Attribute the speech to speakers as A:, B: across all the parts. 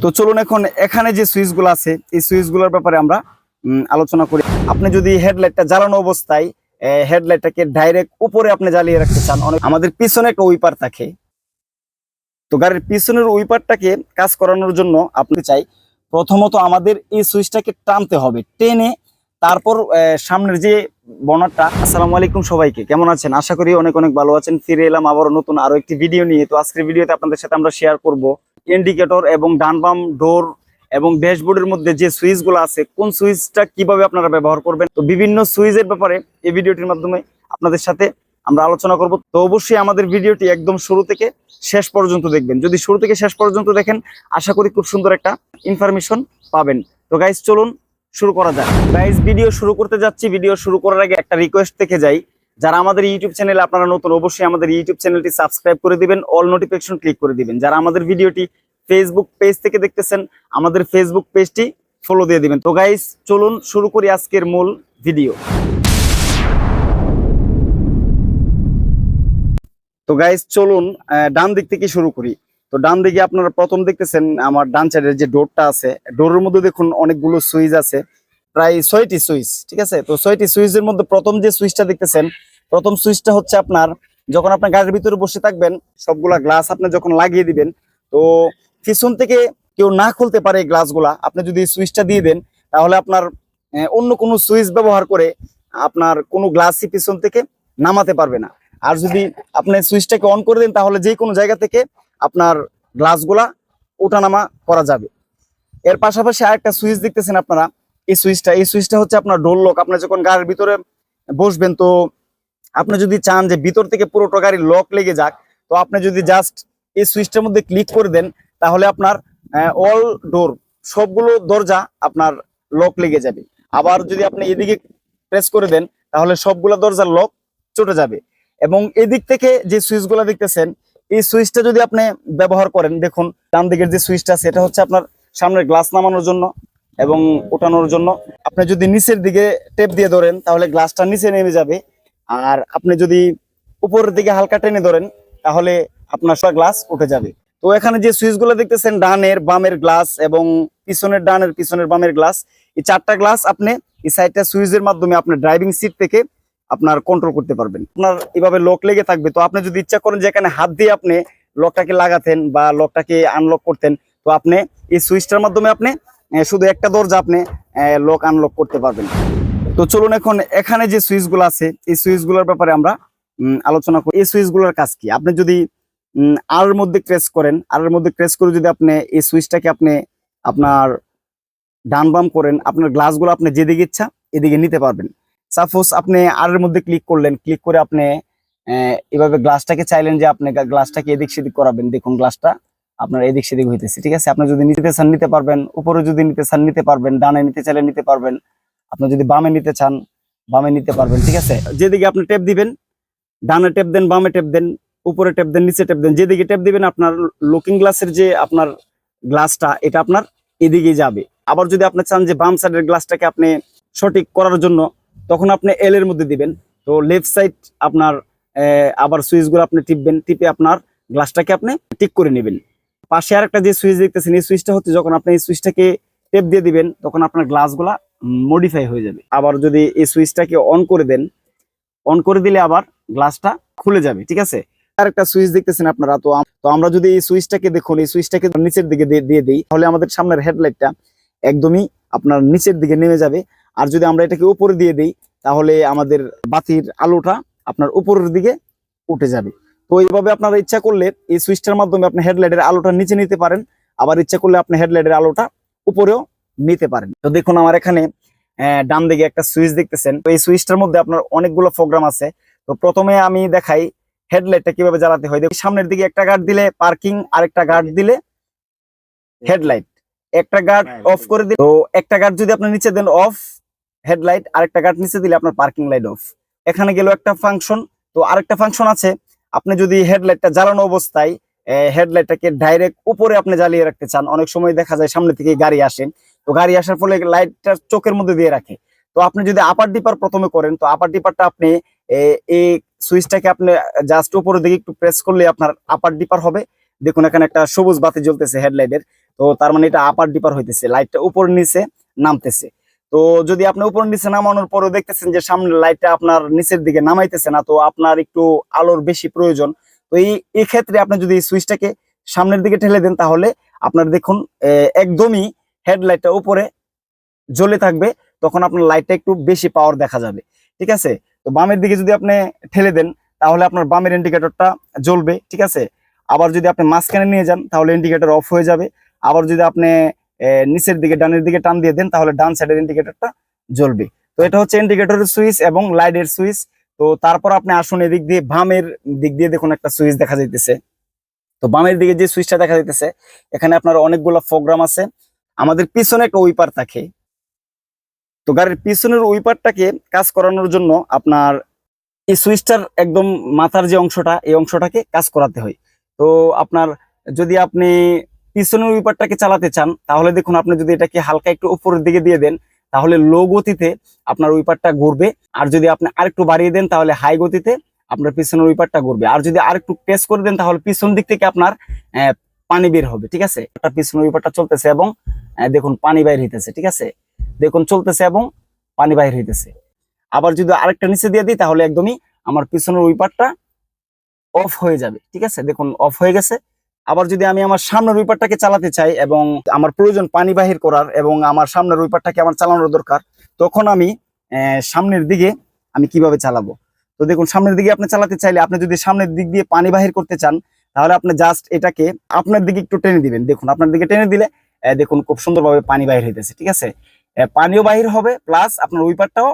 A: তো চলুন এখন এখানে যে সুইচগুলো আছে এই সুইচগুলোর ব্যাপারে আমরা আলোচনা করি। আপনি যদি হেডলাইটটা জ্বালানো অবস্থায় হেডলাইটটাকে ডাইরেক্ট উপরে আপনি জ্বালিয়ে রাখতে চান, অনেক আমাদের পিছনে একটা উইপার থাকে, তো গাড়ির পিছনের উইপারটাকে কাজ করানোর জন্য আপনি চাই প্রথমত আমাদের এই সুইচটাকে টানতে হবে, টেনে তারপর সামনের যে বনারটা। আসসালামু আলাইকুম সবাইকে, কেমন আছেন? আশা করি অনেক অনেক ভালো আছেন। ফিরে এলাম আবারও নতুন আরো একটি ভিডিও নিয়ে। তো আজকের ভিডিওতে আপনাদের সাথে আমরা শেয়ার করব ইন্ডিকেটর এবং ডান বাম ডোর এবং ড্যাশবোর্ডের মধ্যে যে সুইচগুলো আছে কোন সুইচটা কিভাবে আপনারা ব্যবহার করবেন। তো বিভিন্ন সুইচের ব্যাপারে এই ভিডিওটির মাধ্যমে আপনাদের সাথে আমরা আলোচনা করব। তো অবশ্যই আমাদের ভিডিওটি একদম শুরু থেকে শেষ পর্যন্ত দেখবেন। যদি শুরু থেকে শেষ পর্যন্ত দেখেন আশা করি খুব সুন্দর একটা ইনফরমেশন পাবেন। তো গাইস চলুন শুরু করা যাক। গাইস ভিডিও শুরু করতে যাচ্ছি। ভিডিও শুরু করার আগে একটা রিকোয়েস্ট থেকে যাই, যারা আমাদের ইউটিউব চ্যানেলে আপনারা নতুন অবশ্যই আমাদের ইউটিউব চ্যানেলটি সাবস্ক্রাইব করে দিবেন, অল নোটিফিকেশন ক্লিক করে দিবেন। যারা আমাদের ভিডিওটি ফেসবুক পেজ থেকে দেখতেছেন আমাদের ফেসবুক পেজটি ফলো দিয়ে দিবেন। তো গাইস চলুন শুরু করি আজকের মূল ভিডিও। তো গাইস চলুন ডান দিক থেকে শুরু করি। তো ডান দিকে আপনারা প্রথম দেখতেছেন আমার ডান সাইডের যে ডোরটা আছে, ডোরের মধ্যে দেখুন অনেকগুলো সুইচ আছে, প্রায় 6টি সুইচ। ঠিক আছে, তো 6টি সুইচের মধ্যে প্রথম যে সুইচটা দেখতেছেন, প্রথম সুইচটা হচ্ছে আপনার যখন আপনার গাড়ির ভিতরে বসে থাকবেন সবগুলা গ্লাস আপনি যখন লাগিয়ে দিবেন, তো পিছন থেকে কেউ না খুলতে পারে এই গ্লাসগুলা। আপনি যদি সুইচটা দিয়ে দেন তাহলে আপনার অন্য কোনো সুইচ ব্যবহার করে আপনার কোনো গ্লাসই পিছন থেকে নামাতে পারবে না। আর যদি আপনি সুইচটাকে অন করে দেন তাহলে যে কোনো জায়গা থেকে আপনার গ্লাসগুলা ওঠানামা করা যাবে। এর পাশাপাশি আরেকটা সুইচ দেখতেছেন আপনারা, এই সুইচটা হচ্ছে আপনার ডোর লক। আপনি যখন গাড়ির ভিতরে বসবেন, তো আপনি যদি চান যে ভিতর থেকে পুরোটা গাড়ির লক লেগে যাক, তো আপনি যদি জাস্ট এই সুইচটার মধ্যে ক্লিক করে দেন তাহলে আপনার অল ডোর সবগুলো দরজা আপনার লক লেগে যাবে। আবার যদি আপনি এদিকে প্রেস করে দেন তাহলে সবগুলো দরজার লক চটে যাবে। এবং এদিক থেকে যে সুইচগুলো দেখতেছেন এই সুইচটা যদি আপনি ব্যবহার করেন, দেখুন ডান দিকের যে সুইচটা আছে এটা হচ্ছে আপনার সামনের গ্লাস নামানোর জন্য এবং ওঠানোর জন্য। আপনি যদি নিচের দিকে টেপ দিয়ে ধরেন তাহলে গ্লাসটা নিচে নেমে যাবে, আর আপনি যদি উপরের দিকে হালকা টেনে ধরেন তাহলে আপনার সব গ্লাস উঠে যাবে। তো এখানে যে সুইচগুলো দেখতেছেন ডানের বামের গ্লাস এবং পিছনের ডানের পিছনের বামের গ্লাস, এই 4টা গ্লাস আপনি এই সাইডটা সুইচের মাধ্যমে আপনার ড্রাইভিং সিট থেকে আপনার কন্ট্রোল করতে পারবেন। আপনার এইভাবে লক লেগে থাকবে। তো আপনি যদি ইচ্ছা করেন যে এখানে হাত দিয়ে আপনি লকটাকে লাগাতেন বা লকটাকে আনলক করতেন, তো আপনি এই সুইচটার মাধ্যমে আপনি শুধু একটা দরজা আপনি লক আনলক করতে পারবেন। তো চলুন এখন এখানে যে সুইচগুলো আছে এই সুইচগুলোর ব্যাপারে আমরা আলোচনা করি। এই সুইচগুলোর কাজ কি? আপনি যদি আর এর মধ্যে প্রেস করেন, আর এর মধ্যে প্রেস করে যদি আপনি এই সুইচটাকে আপনি আপনার ডান বাম করেন, আপনার গ্লাসগুলো আপনি যেদিকে ইচ্ছা এদিকে নিতে পারবেন। সাপোজ আপনি আর এর মধ্যে ক্লিক করলেন, ক্লিক করে আপনি এভাবে গ্লাসটাকে চাইলেন যে আপনি গ্লাসটাকে এদিক সেদিক করাবেন, দেখুন গ্লাসটা আপনার এদিক সেদিক হইতেছে। ঠিক আছে, আপনি যদি নিতে চান নিতে পারবেন, উপরে যদি নিতে চান নিতে পারবেন, ডানে নিতে চাইলে নিতে পারবেন, আপনি যদি বামে নিতে চান বামে নিতে পারবেন। ঠিক আছে, যেদিকে আপনি টেপ দিবেন, ডানে টেপ দেন, বামে টেপ দেন, উপরে টেপ দেন, নিচে টেপ দেন, যেদিকে টেপ দিবেন আপনার লুকিং গ্লাসের যে আপনার গ্লাসটা এটা আপনার এদিকে যাবে। আবার যদি আপনি চান যে বাম সাইডের গ্লাসটাকে আপনি সঠিক করার জন্য, তখন আপনি এল এর মধ্যে দিবেন। তো লেফট সাইড আপনার আবার সুইচগুলো আপনি টিপবেন, টিপে আপনার গ্লাসটাকে আপনি ঠিক করে নেবেন। পাশে আর একটা যে সুইচ দেখতেছেন এই সুইচটা হচ্ছে যখন আপনি এই সুইচটাকে টেপ দিয়ে দিবেন তখন আপনার গ্লাসগুলা মডিফাই হয়ে যাবে। আবার যদি এই সুইচটাকে অন করে দেন, অন করে দিলে আবার গ্লাসটা খুলে যাবে। ঠিক আছে, আর একটা সুইচ দেখতেছেন আপনারা। তো আমরা যদি এই সুইচটাকে দেখুন, এই সুইচটাকে নিচের দিকে দিয়ে দিই তাহলে আমাদের সামনের হেডলাইটটা একদমই আপনার নিচের দিকে নেমে যাবে। আর যদি আমরা এটাকে উপরে দিয়ে দিই তাহলে আমাদের বাতির আলোটা আপনার উপরের দিকে উঠে যাবে। তো এইভাবে আপনারা ইচ্ছা করলে এই সুইচটার মাধ্যমে আপনি হেডলাইটের আলোটা নিচে নিতে পারেন, আবার ইচ্ছা করলে আপনি হেডলাইটের আলোটা উপরেও নিতে পারেন। তো দেখুন আমার এখানে ডান দিকে একটা সুইচ দেখতেছেন। তো এই সুইচটার মধ্যে আপনার অনেকগুলো প্রোগ্রাম আছে। তো প্রথমে আমি দেখাই হেডলাইটটা কিভাবে জ্বালাতে হয়। সামনের দিকে একটা গার্ড দিলে পার্কিং, আরেকটা গার্ড দিলে হেডলাইট, একটা গার্ড অফ করে দিলে, তো একটা গার্ড যদি আপনি নিচে দেন অফ হেডলাইট, আরেকটা গার্ড নিচে দিলে আপনার পার্কিং লাইট অফ। এখানে গেল একটা ফাংশন। তো আরেকটা ফাংশন আছে, আপনি যদি হেডলাইটটা জ্বালানো অবস্থায় হেডলাইটটাকে ডাইরেক্ট উপরে আপনি জ্বালিয়ে রাখতে চান, অনেক সময় দেখা যায় সামনে থেকে গাড়ি আসে, তো গাড়ি আসার ফলে লাইটটা চোখের মধ্যে দিয়ে রাখে। তো আপনি যদি আপার ডিপার প্রথমে করেন, তো আপার ডিপারটা আপনি এই সুইচটাকে আপনি জাস্ট উপরের দিকে একটু প্রেস করলে আপনার আপার ডিপার হবে, দেখুন এখানে একটা সবুজ বাতি জ্বলতেছে হেডলাইটের। তো তার মানে এটা আপার ডিপার হইতেছে, লাইটটা উপর নিচে নামতেছে। তো যদি আপনি উপর নিচে নামানোর পরেও দেখতেছেন যে সামনের লাইটটা আপনার নিচের দিকে নামাইতেছে না, তো আপনার একটু আলোর বেশি প্রয়োজন। তো এই ক্ষেত্রে আপনি যদি এই সুইচটাকে সামনের দিকে ঠেলে দেন, তাহলে আপনার দেখুন একদমই হেডলাইটটা উপরে জ্বলে থাকবে, তখন আপনার লাইটটা একটু বেশি পাওয়ার দেখা যাবে। ঠিক আছে, তো বামের দিকে যদি আপনি ঠেলে দেন তাহলে আপনার বামের ইন্ডিকেটরটা জ্বলবে। ঠিক আছে, আবার যদি আপনি মাঝখানে নিয়ে যান তাহলে ইন্ডিকেটর অফ হয়ে যাবে। আবার যদি আপনি নিচের দিকে ডানের দিকে টান দিয়ে দেন তাহলে ডান সাইডের ইন্ডিকেটরটা জ্বলবে। তো এটা হচ্ছে ইন্ডিকেটরের সুইচ এবং লাইটের সুইচ। তো তারপর আপনি আসুন এদিক দিয়ে, বামের দিক দিয়ে দেখুন একটা সুইচ দেখা যাইতেছে। তো বামের দিকে যে সুইচটা দেখা যাইতেছে, এখানে আপনার অনেকগুলো প্রোগ্রাম আছে। আমাদের পিছনে একটা উইপার থাকে, তো গাড়ির পিছনের উইপারটাকে কাজ করানোর জন্য আপনার এই সুইচটার একদম মাথার যে অংশটা, এই অংশটাকে কাজ করাতে হয়। তো আপনার যদি আপনি পিছনের উইপারটাকে চালাতে চান তাহলে দেখুন, আপনি যদি এটাকে হালকা একটু উপরের দিকে দিয়ে দেন তাহলে লো গতিতে আপনার উইপারটা ঘুরবে। আর যদি আপনি আরেকটু বাড়িয়ে দেন তাহলে হাই গতিতে আপনার পিছনের উইপারটা ঘুরবে। আর যদি আরেকটু প্রেস করে দেন তাহলে পিছন দিক থেকে আপনার পানি বের হবে। ঠিক আছে, পিছনের উইপারটা চলতেছে এবং দেখুন পানি বাইর হইতেছে। ঠিক আছে, দেখুন চলতেছে এবং পানি বাইর হইতেছে। আবার যদি আরেকটা নিচে দিয়ে দিই তাহলে একদমই আমার পিছনের উইপারটা অফ হয়ে যাবে। ঠিক আছে, দেখুন অফ হয়ে গেছে। আবার যদি আমি আমার সামনের উইপারটাকে চালাতে চাই এবং আমার প্রয়োজন পানি বাহির করার এবং আমার সামনের উইপারটাকে আমার চালানোর দরকার, তখন আমি সামনের দিকে আমি কিভাবে চালাবো। তো দেখুন, সামনের দিকে আপনি চালাতে চাইলে, আপনি যদি সামনের দিক দিয়ে পানি বাহির করতে চান তাহলে আপনি জাস্ট এটাকে আপনার দিকে একটু টেনে দিবেন। দেখুন আপনার দিকে টেনে দিলে দেখুন খুব সুন্দরভাবে পানি বাহির হইতেছে। ঠিক আছে, পানিও বাহির হবে প্লাস আপনার উইপারটাও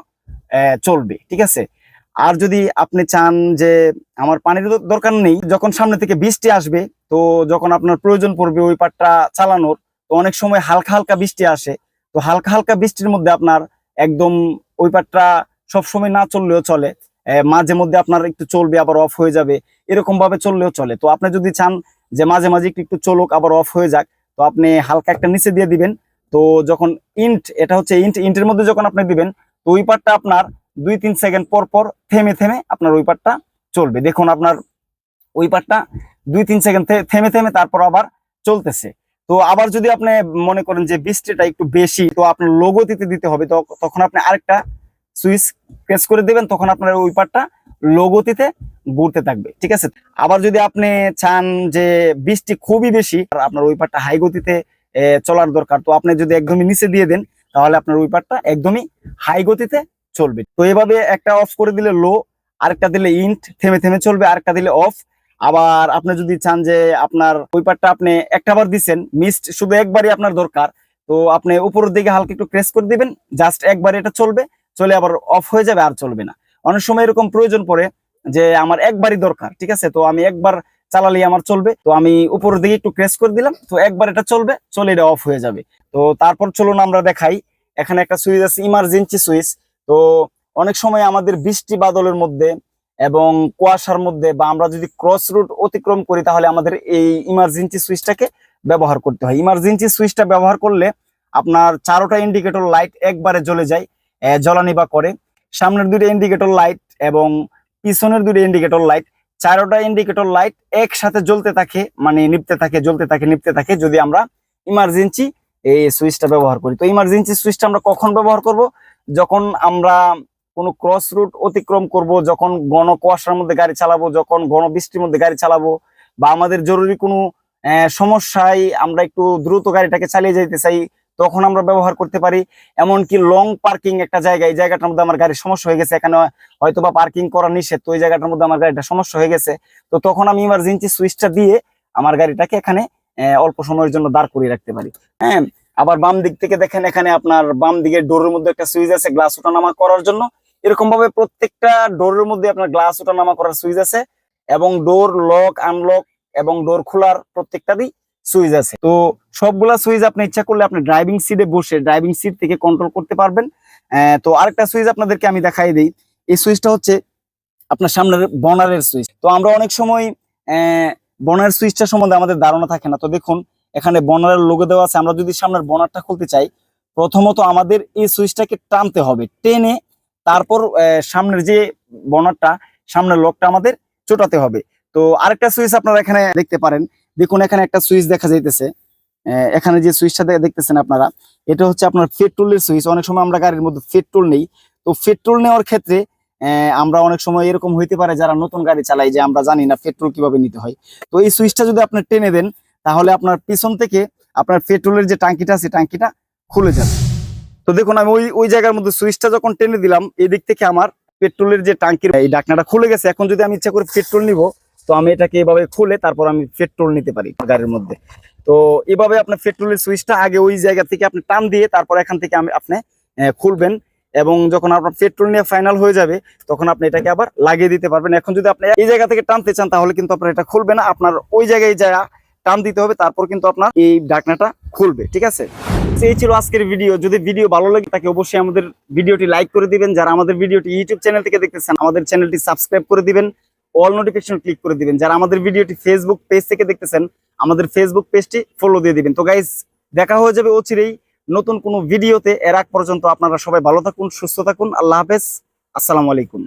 A: চলবে। ঠিক আছে, আর যদি আপনি চান যে আমার পানির দরকার নেই, যখন সামনে থেকে বৃষ্টি আসবে, তো যখন আপনার প্রয়োজন পড়বে ওই পাটটা চালানোর, তো অনেক সময় হালকা হালকা বৃষ্টি আসে। তো হালকা হালকা বৃষ্টির মধ্যে আপনার একদম ওই পাটটা সবসময় না চললেও চলে, মাঝে মধ্যে আপনার একটু চলবে আবার অফ হয়ে যাবে, এরকম ভাবে চললেও চলে। তো আপনি যদি চান যে মাঝে মাঝে একটু একটু চলুক আবার অফ হয়ে যাক, তো আপনি হালকা একটা নিচে দিয়ে দিবেন। তো যখন এটা হচ্ছে ইন্টের মধ্যে যখন আপনি দিবেন, তো ওই পাটটা আপনার 2-3 সেকেন্ড পর পর থেমে থেমে আপনার ওই পাটটা চলবে। দেখুন আপনার ওই পাটটা 2-3 সেকেন্ড থেমে থেমে তারপর আবার চলতেছে। তো আবার যদি আপনি মনে করেন যে বৃষ্টিটা একটু বেশি, তো আপনার লো গতিতে দিতে হবে, তো তখন আপনি আরেকটা সুইচ প্রেস করে দিবেন, তখন আপনার ওই পাটটা লো গতিতে ঘুরতে থাকবে। ঠিক আছে, আবার যদি আপনি চান যে বৃষ্টি খুবই বেশি আর আপনার ওই পাটটা হাই গতিতে চলার দরকার, তো আপনি যদি একদমই নিচে দিয়ে দেন তাহলে আপনার ওই পাটটা একদমই হাই গতিতে চলবে। তো এভাবে একটা অফ করে দিলে লো, আরেকটা দিলে থেমে থেমে চলবে, আরেকটা দিলে অফ। আবার আপনি যদি চান যে আপনার ওই পাটটা আপনি একটা বার দিচ্ছেন, মিস্ট শুধু একবারই আপনার দরকার, তো আপনি উপরের দিকে হালকা একটু প্রেস করে দিবেন, জাস্ট একবার এটা চলবে, চলে আবার অফ হয়ে যাবে, আর চলবে না। অনেক সময় এরকম প্রয়োজন পড়ে যে আমার একবারই দরকার। ঠিক আছে, তো আমি একবার চালালেই আমার চলবে, তো আমি উপরের দিকে একটু প্রেস করে দিলাম, তো একবার এটা চলবে, চলে এটা অফ হয়ে যাবে। তো তারপর চলুন আমরা দেখাই, এখানে একটা সুইচ আছে, ইমার্জেন্সি সুইচ। তো অনেক সময় আমাদের বৃষ্টি বাদলের মধ্যে এবং কুয়াশার মধ্যে বা আমরা যদি ক্রস রুট অতিক্রম করি তাহলে আমাদের এই ইমার্জেন্সি সুইচটাকে ব্যবহার করতে হয়। ইমার্জেন্সি সুইচটা ব্যবহার করলে আপনার চারোটা ইন্ডিকেটর লাইট একবারে জ্বলে যায়, জ্বলানি বা করে। সামনের দুটো ইন্ডিকেটর লাইট এবং পিছনের দুটো ইন্ডিকেটর লাইট, চারোটা ইন্ডিকেটর লাইট একসাথে জ্বলতে থাকে, মানে নিভতে থাকে, জ্বলতে থাকে, নিভতে থাকে, যদি আমরা ইমার্জেন্সি এই সুইচটা ব্যবহার করি। তো ইমার্জেন্সি সুইচটা আমরা কখন ব্যবহার করব? যখন আমরা কোনো ক্রস রুট অতিক্রম করব, যখন ঘন কুয়াশার মধ্যে গাড়ি চালাবো, যখন ঘন বৃষ্টির মধ্যে গাড়ি চালাবো, বা আমাদের জরুরি কোনো সমস্যায় আমরা একটু দ্রুত গাড়িটাকে চালিয়ে যেতে চাই, তখন আমরা ব্যবহার করতে পারি। এমনকি লং পার্কিং একটা জায়গায়, এই জায়গাটার মধ্যে আমার গাড়ির সমস্যা হয়ে গেছে, এখানে হয়তো বা পার্কিং করা নিষেধ, তো ওই জায়গাটার মধ্যে আমার গাড়িটা সমস্যা হয়ে গেছে, তো তখন আমি ইমার্জেন্সি সুইচটা দিয়ে আমার গাড়িটাকে এখানে অল্প সময়ের জন্য দাঁড় করিয়ে রাখতে পারি। হ্যাঁ, আবার বাম দিক থেকে দেখেন, এখানে আপনার বাম দিকের ডোরের মধ্যে একটা সুইচ আছে গ্লাস ওঠানামা করার জন্য। এরকম ভাবে প্রত্যেকটা ডোরের মধ্যে আপনার গ্লাস ওঠানামা করার সুইচ আছে, এবং ডোর লক আনলক এবং ডোর খোলার প্রত্যেকটারই সুইচ আছে। তো সবগুলা সুইচ আপনি ইচ্ছা করলে আপনি ড্রাইভিং সিটে বসে ড্রাইভিং সিট থেকে কন্ট্রোল করতে পারবেন। তো আরেকটা সুইচ আপনাদেরকে আমি দেখাই দিই। এই সুইচটা হচ্ছে আপনার সামনের বনারের সুইচ। তো আমরা অনেক সময় বনারের সুইচটা সম্বন্ধে আমাদের ধারণা থাকে না। তো দেখুন, এখানে বনারের লোগো দেওয়া আছে। আমরা যদি সামনের বনারটা খুলতে চাই, প্রথমত আমাদের এই সুইচটাকে টানতে হবে, টেনে তারপর সামনের যে বনারটা, সামনের লকটা আমাদের চোটাতে হবে। তো আরেকটা সুইচ আপনারা এখানে দেখতে পারেন, দেখুন এখানে একটা সুইচ দেখা যাইতেছে। এখানে যে সুইচটা দেখতেছেন আপনারা, এটা হচ্ছে আপনার পেট্রোলের সুইচ। অনেক সময় আমরা গাড়ির মধ্যে পেট্রোল নেই, তো পেট্রোল নেওয়ার ক্ষেত্রে আমরা অনেক সময় এরকম হইতে পারে যারা নতুন গাড়ি চালাই যে আমরা জানি না পেট্রোল কিভাবে নিতে হয়। তো এই সুইচটা যদি আপনি টেনে দেন তাহলে আপনার পিছন থেকে আপনার পেট্রোলের যে টাঙ্কিটা আছে টাঙ্কিটা খুলে যাবে। তো দেখুন আমি ওই ওই জায়গার মধ্যে সুইচটা যখন টেনে দিলাম, এই দিক থেকে আমার পেট্রোলের যে টাঙ্কির এই ঢাকনাটা খুলে গেছে। এখন যদি আমি ইচ্ছা করে পেট্রোল নিব, তো আমি এটাকে এভাবে খুলে তারপর আমি পেট্রোল নিতে পারি গাড়ির মধ্যে। তো এভাবে আপনার পেট্রোলের সুইচটা আগে ওই জায়গা থেকে আপনি টান দিয়ে তারপর এখান থেকে আপনি খুলবেন, এবং যখন আপনার পেট্রোল নিয়ে ফাইনাল হয়ে যাবে তখন আপনি এটাকে আবার লাগিয়ে দিতে পারবেন। এখন যদি আপনি এই জায়গা থেকে টানতে চান তাহলে কিন্তু আপনার এটা খুলবে না, আপনার ওই জায়গায় যা টান দিতে হবে, তারপর কিন্তু আপনার এই ঢাকনাটা খুলবে। ঠিক আছে, এই ছিল আজকের ভিডিও। যদি ভিডিও ভালো লাগে তাকে অবশ্যই আমাদের ভিডিওটি লাইক করে দিবেন। যারা আমাদের ভিডিওটি ইউটিউব চ্যানেল থেকে দেখতেছেন আমাদের চ্যানেলটি সাবস্ক্রাইব করে দিবেন, অল নোটিফিকেশন ক্লিক করে দিবেন। যারা আমাদের ভিডিওটি ফেসবুক পেজ থেকে দেখতেছেন আমাদের ফেসবুক পেজটি ফলো দিয়ে দিবেন। তো গাইস, দেখা হয়ে যাবে অচিরেই নতুন কোনো ভিডিওতে। এর আগ পর্যন্ত আপনারা সবাই ভালো থাকুন, সুস্থ থাকুন। আল্লাহ হাফেজ, আসসালামু আলাইকুম।